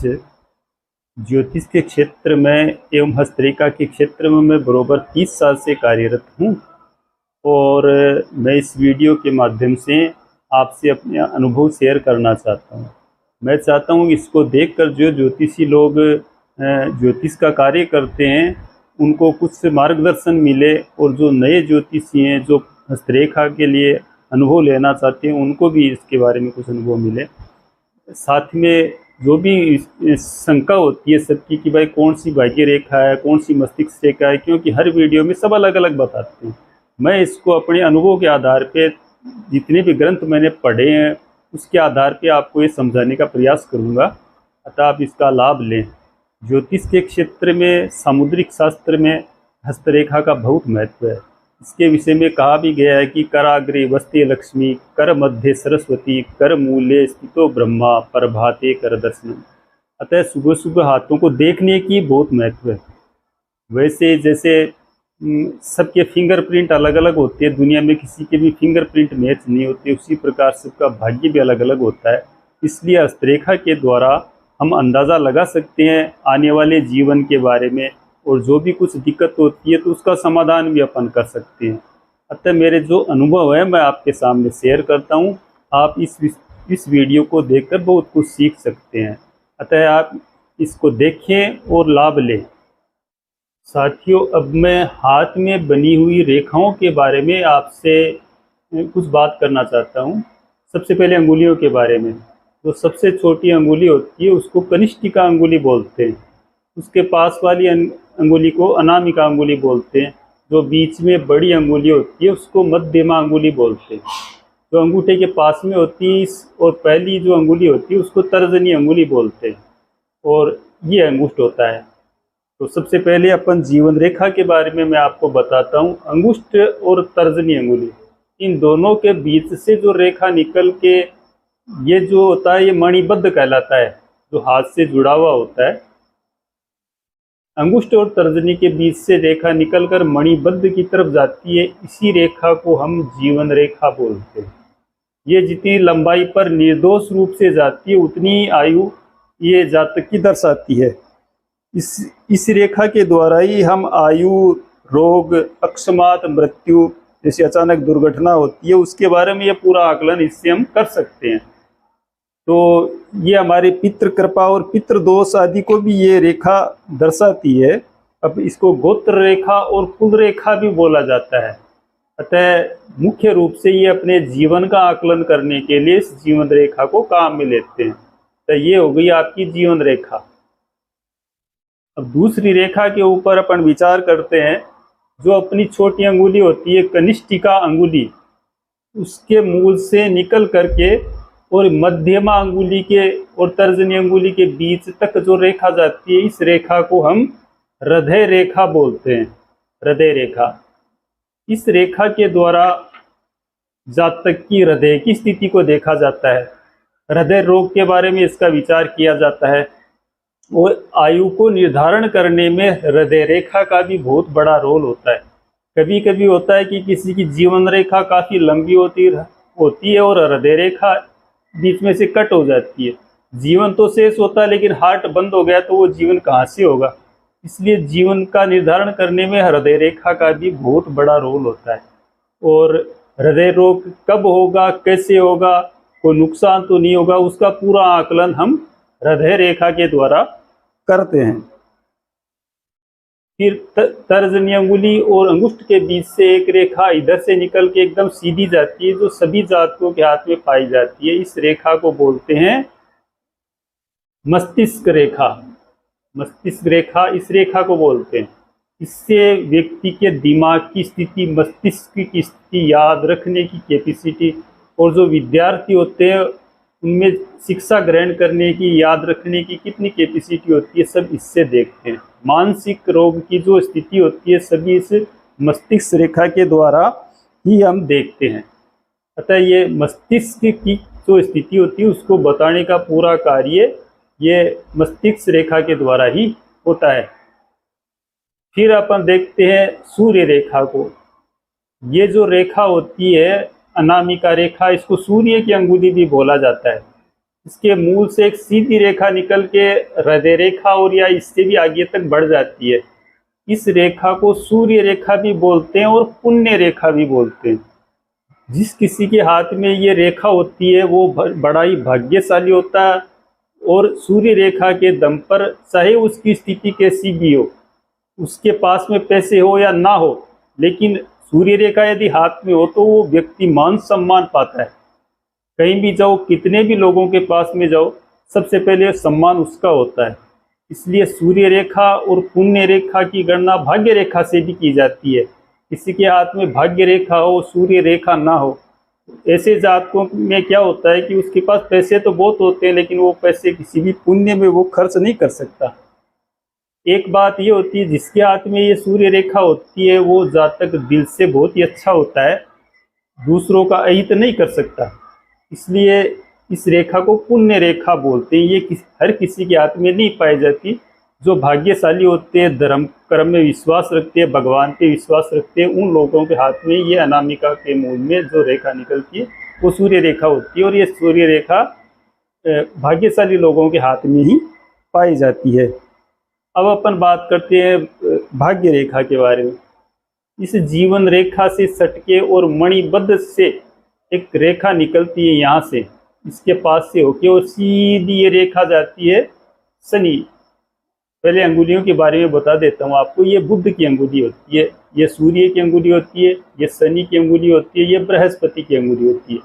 ज्योतिष के क्षेत्र में एवं हस्तरेखा के क्षेत्र में मैं बरोबर 30 साल से कार्यरत हूँ और मैं इस वीडियो के माध्यम से आपसे अपने अनुभव शेयर करना चाहता हूँ। मैं चाहता हूँ इसको देखकर जो ज्योतिषी लोग ज्योतिष का कार्य करते हैं उनको कुछ मार्गदर्शन मिले और जो नए ज्योतिषी हैं जो हस्तरेखा के लिए अनुभव लेना चाहते हैं उनको भी इसके बारे में कुछ अनुभव मिले। साथ में जो भी शंका होती है सबकी कि भाई कौन सी भाग्य रेखा है, कौन सी मस्तिष्क रेखा है, क्योंकि हर वीडियो में सब अलग अलग बताते हैं। मैं इसको अपने अनुभव के आधार पे जितने भी ग्रंथ मैंने पढ़े हैं उसके आधार पे आपको ये समझाने का प्रयास करूँगा, अतः आप इसका लाभ लें। ज्योतिष के क्षेत्र में सामुद्रिक शास्त्र में हस्तरेखा का बहुत महत्व है। इसके विषय में कहा भी गया है कि कराग्रे वस्ते लक्ष्मी, कर मध्य सरस्वती, कर मूले स्थितो ब्रह्मा, प्रभाते कर दर्शनम। अतः सुबह सुबह हाथों को देखने की बहुत महत्व है। वैसे जैसे सबके फिंगरप्रिंट अलग अलग होते हैं, दुनिया में किसी के भी फिंगरप्रिंट मैच नहीं होते, उसी प्रकार सबका भाग्य भी अलग अलग होता है। इसलिए हस्तरेखा के द्वारा हम अंदाज़ा लगा सकते हैं आने वाले जीवन के बारे में, और जो भी कुछ दिक्कत होती है तो उसका समाधान भी अपन कर सकते हैं। अतः मेरे जो अनुभव है मैं आपके सामने शेयर करता हूँ। आप इस वीडियो को देखकर बहुत कुछ सीख सकते हैं, अतः आप इसको देखें और लाभ लें। साथियों, अब मैं हाथ में बनी हुई रेखाओं के बारे में आपसे कुछ बात करना चाहता हूँ। सबसे पहले अंगुलियों के बारे में। जो सबसे छोटी अंगुली होती है उसको कनिष्ठिका अंगुली बोलते हैं, उसके पास वाली अंगुली को अनामिका अंगुली बोलते हैं, जो बीच में बड़ी अंगुली होती है उसको मध्यमा अंगुली बोलते हैं, जो अंगूठे के पास में होती है और पहली जो अंगुली होती है उसको तर्जनी अंगुली बोलते हैं, और ये अंगुष्ठ होता है। तो सबसे पहले अपन जीवन रेखा के बारे में मैं आपको बताता हूँ। अंगुष्ठ और तर्जनी अंगुली, इन दोनों के बीच से जो रेखा निकल के ये जो होता है ये मणिबद्ध कहलाता है, जो हाथ से जुड़ा हुआ होता है। अंगुष्ठ और तर्जनी के बीच से रेखा निकलकर मणिबद्ध की तरफ जाती है, इसी रेखा को हम जीवन रेखा बोलते हैं। ये जितनी लंबाई पर निर्दोष रूप से जाती है उतनी आयु ये जातक की दर्शाती है। इस रेखा के द्वारा ही हम आयु, रोग, अकस्मात मृत्यु जैसी अचानक दुर्घटना होती है उसके बारे में ये पूरा आकलन इससे हम कर सकते हैं। तो ये हमारे पितृ कृपा और पितृ दोष आदि को भी ये रेखा दर्शाती है। अब इसको गोत्र रेखा और कुल रेखा भी बोला जाता है। अतः मुख्य रूप से ये अपने जीवन का आकलन करने के लिए इस जीवन रेखा को काम में लेते हैं। तो ये हो गई आपकी जीवन रेखा। अब दूसरी रेखा के ऊपर अपन विचार करते हैं। जो अपनी छोटी अंगुली होती है कनिष्ठिका अंगुली, उसके मूल से निकल करके और मध्यमा अंगुली के और तर्जनी अंगुली के बीच तक जो रेखा जाती है, इस रेखा को हम हृदय रेखा बोलते हैं। हृदय रेखा, इस रेखा के द्वारा जातक की हृदय की स्थिति को देखा जाता है। हृदय रोग के बारे में इसका विचार किया जाता है, और आयु को निर्धारण करने में हृदय रेखा का भी बहुत बड़ा रोल होता है। कभी कभी होता है कि किसी की जीवन रेखा काफ़ी लंबी होती है और हृदय रेखा बीच में से कट हो जाती है। जीवन तो शेष होता है लेकिन हार्ट बंद हो गया तो वो जीवन कहाँ से होगा। इसलिए जीवन का निर्धारण करने में हृदय रेखा का भी बहुत बड़ा रोल होता है। और हृदय रोग कब होगा, कैसे होगा, कोई नुकसान तो नहीं होगा, उसका पूरा आकलन हम हृदय रेखा के द्वारा करते हैं। फिर तर्जनी अंगुली और अंगुष्ठ के बीच से एक रेखा इधर से निकल के एकदम सीधी जाती है, जो सभी जातकों के हाथ में पाई जाती है। इस रेखा को बोलते हैं मस्तिष्क रेखा। मस्तिष्क रेखा, इस रेखा को बोलते हैं। इससे व्यक्ति के दिमाग की स्थिति, मस्तिष्क की स्थिति, याद रखने की कैपेसिटी, और जो विद्यार्थी होते हैं उनमें शिक्षा ग्रहण करने की, याद रखने की कितनी कैपेसिटी होती है, सब इससे देखते हैं। मानसिक रोग की जो स्थिति होती है सभी इस मस्तिष्क रेखा के द्वारा ही हम देखते हैं। अतः ये मस्तिष्क की जो स्थिति होती है उसको बताने का पूरा कार्य ये मस्तिष्क रेखा के द्वारा ही होता है। फिर अपन देखते हैं सूर्य रेखा को। ये जो रेखा होती है अनामिका रेखा, इसको सूर्य की अंगुली भी बोला जाता है। इसके मूल से एक सीधी रेखा निकल के हृदय रेखा और या इससे भी आगे तक बढ़ जाती है। इस रेखा को सूर्य रेखा भी बोलते हैं और पुण्य रेखा भी बोलते हैं। जिस किसी के हाथ में ये रेखा होती है वो बड़ा ही भाग्यशाली होता है, और सूर्य रेखा के दम पर चाहे उसकी स्थिति कैसी भी हो, उसके पास में पैसे हो या ना हो, लेकिन सूर्य रेखा यदि हाथ में हो तो वो व्यक्ति मान सम्मान पाता है। कहीं भी जाओ, कितने भी लोगों के पास में जाओ, सबसे पहले सम्मान उसका होता है। इसलिए सूर्य रेखा और पुण्य रेखा की गणना भाग्य रेखा से भी की जाती है। किसी के हाथ में भाग्य रेखा हो, सूर्य रेखा ना हो, ऐसे जातकों में क्या होता है कि उसके पास पैसे तो बहुत होते हैं, लेकिन वो पैसे किसी भी पुण्य में वो खर्च नहीं कर सकता। एक बात ये होती है, जिसके हाथ में ये सूर्य रेखा होती है वो जातक दिल से बहुत ही अच्छा होता है, दूसरों का अहित नहीं कर सकता। इसलिए इस रेखा को पुण्य रेखा बोलते हैं। ये हर किसी के हाथ में नहीं पाई जाती। जो भाग्यशाली होते हैं, धर्म कर्म में विश्वास रखते हैं, भगवान पे विश्वास रखते हैं, उन लोगों के हाथ में ये अनामिका के मूल में जो रेखा निकलती है वो सूर्य रेखा होती है, और ये सूर्य रेखा भाग्यशाली लोगों के हाथ में ही पाई जाती है। अब अपन बात करते हैं भाग्य रेखा के बारे में। इस जीवन रेखा से सटके और मणिबद्ध से एक रेखा निकलती है यहाँ से, इसके पास से होके, और सीधी ये रेखा जाती है शनि। पहले अंगुलियों के बारे में बता देता हूँ आपको। ये बुध की अंगुली होती है, ये सूर्य की अंगुली होती है, ये शनि की अंगुली होती है, ये बृहस्पति की अंगुली होती है।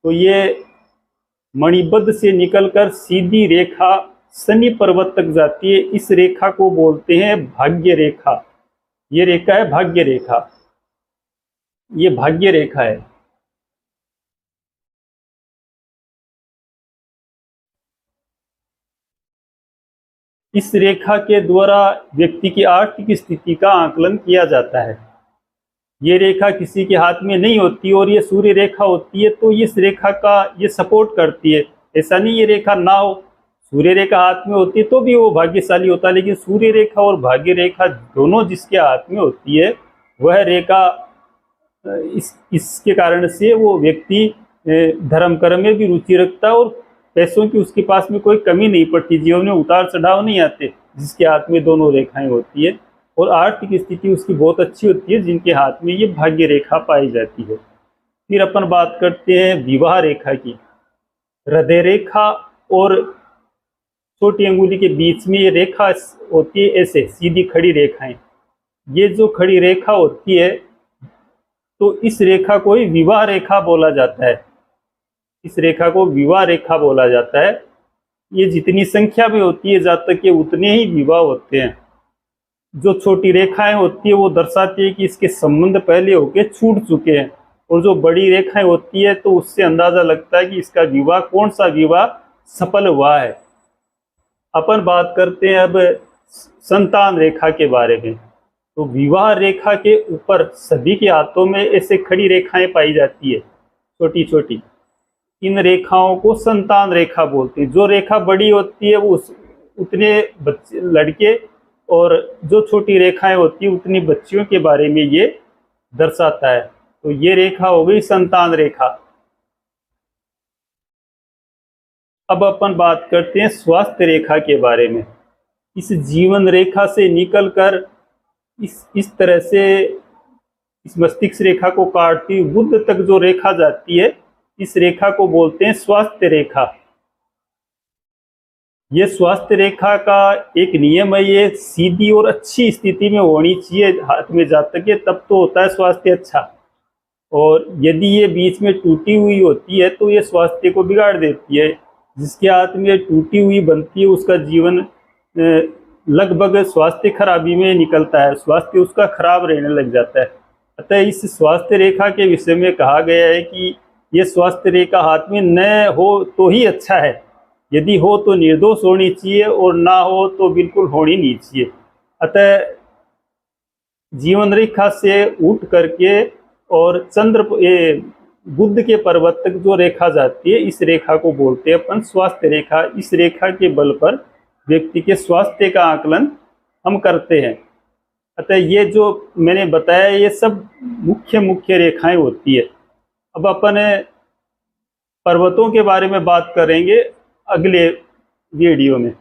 तो ये मणिबद्ध से निकलकर सीधी रेखा शनि पर्वत तक जाती है। इस रेखा को बोलते हैं भाग्य रेखा। ये रेखा है भाग्य रेखा, ये भाग्य रेखा है। इस रेखा के द्वारा व्यक्ति की आर्थिक स्थिति का आकलन किया जाता है। ये रेखा किसी के हाथ में नहीं होती और ये सूर्य रेखा होती है, तो इस रेखा का ये सपोर्ट करती है। ऐसा नहीं ये रेखा ना हो, सूर्य रेखा हाथ में होती है तो भी वो भाग्यशाली होता है, लेकिन सूर्य रेखा और भाग्य रेखा दोनों जिसके हाथ में होती है वह रेखा इसके कारण से वो व्यक्ति धर्म कर्म में भी रुचि रखता है, और पैसों की उसके पास में कोई कमी नहीं पड़ती, जीवन में उतार चढ़ाव नहीं आते जिसके हाथ में दोनों रेखाएं होती है, और आर्थिक स्थिति उसकी बहुत अच्छी होती है जिनके हाथ में ये भाग्य रेखा पाई जाती है। फिर अपन बात करते हैं विवाह रेखा की। हृदय रेखा और छोटी अंगुली के बीच में ये रेखा होती है, ऐसे सीधी खड़ी रेखाएं। ये जो खड़ी रेखा होती है तो इस रेखा को ही विवाह रेखा बोला जाता है। इस रेखा को विवाह रेखा बोला जाता है। ये जितनी संख्या में होती है जातक के उतने ही विवाह होते हैं। जो छोटी रेखाएं होती है वो दर्शाती है कि इसके संबंध पहले होके छूट चुके हैं, और जो बड़ी रेखाएं होती है तो उससे अंदाजा लगता है कि इसका विवाह, कौन सा विवाह सफल हुआ है। अपन बात करते हैं अब संतान रेखा के बारे में। तो विवाह रेखा के ऊपर सभी के हाथों में ऐसे खड़ी रेखाएं पाई जाती है, छोटी छोटी। इन रेखाओं को संतान रेखा बोलते हैं। जो रेखा बड़ी होती है वो उतने बच्चे लड़के, और जो छोटी रेखाएं होती है उतनी बच्चियों के बारे में ये दर्शाता है। तो ये रेखा हो गई संतान रेखा। अब अपन बात करते हैं स्वास्थ्य रेखा के बारे में। इस जीवन रेखा से निकलकर इस तरह से इस मस्तिष्क रेखा को काटती बुध तक जो रेखा जाती है, इस रेखा को बोलते हैं स्वास्थ्य रेखा। ये स्वास्थ्य रेखा का एक नियम है, ये सीधी और अच्छी स्थिति में होनी चाहिए हाथ में जातक के, तब तो होता है स्वास्थ्य अच्छा। और यदि ये बीच में टूटी हुई होती है तो ये स्वास्थ्य को बिगाड़ देती है। जिसके हाथ में टूटी हुई बनती है उसका जीवन लगभग स्वास्थ्य खराबी में निकलता है, स्वास्थ्य उसका खराब रहने लग जाता है। अतः इस स्वास्थ्य रेखा के विषय में कहा गया है कि ये स्वास्थ्य रेखा हाथ में न हो तो ही अच्छा है। यदि हो तो निर्दोष होनी चाहिए, और ना हो तो बिल्कुल होनी नहीं चाहिए। अतः जीवन रेखा से उठ करके और बुध के पर्वत तक जो रेखा जाती है, इस रेखा को बोलते हैं अपन स्वास्थ्य रेखा। इस रेखा के बल पर व्यक्ति के स्वास्थ्य का आकलन हम करते हैं। अतः ये जो मैंने बताया ये सब मुख्य रेखाएं होती है। अब अपन पर्वतों के बारे में बात करेंगे। अगले वीडियो में।